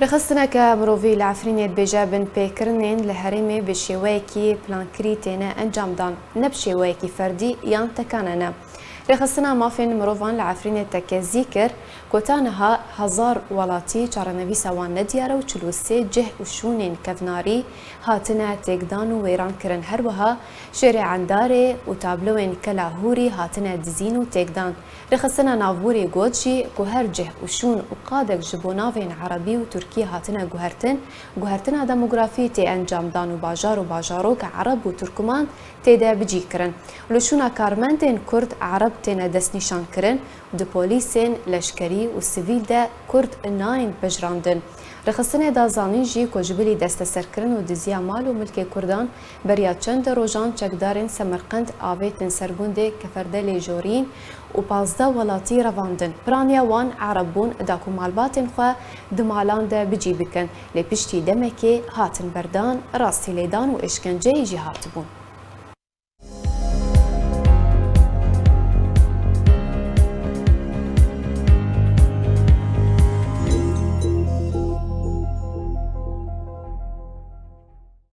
رخصتنەکە مرۆڤی لە عفرینێت بێژە بن پێکردنێن لە هەرێمێ بە شێوەیەکی پلانکری تێنە ئەنجامدان نە بشێوەیەکی فەردی یان تەکانەنە. رخصتنا مافên mirovan li Efrînê tekezî kir kotanha hezar welatî çarenivîsa wan nediyar û 43 cih û şûnên kevnarî hatine têkdan û wêran kirin. Her wiha şêrê endarê û tablowên kela hûrî hatine dizîn û têkdan. Rexistina navborê got jî ku her cih û şûn û qadek ji bo navên Erebî û Tirkî hatine guhertin, guhertina demografî tê encamdan û bajar û bajarok Ereb û Tirkman têde bicî kirin. Li şûna karmendên Kurd Ereb têne destnîşan kirin û di polîsên leşkerî û sivîl de Kurd nayên pejirandin. Rexistinê da zanîn jî ku ji bilî desteserkirin û diziya mal û milkê Kurdan beriya çend rojan çekdarên Semerqend avêtin ser gundê Keferdelê jorîn û 15 welatî revandin. Piraniya wan Ereb bûn da ku malbatên xwe di malan de bicî bikin. Lê piştî demekê hatin berdan, rastî lêdan û işkenceyê jî hatibûn.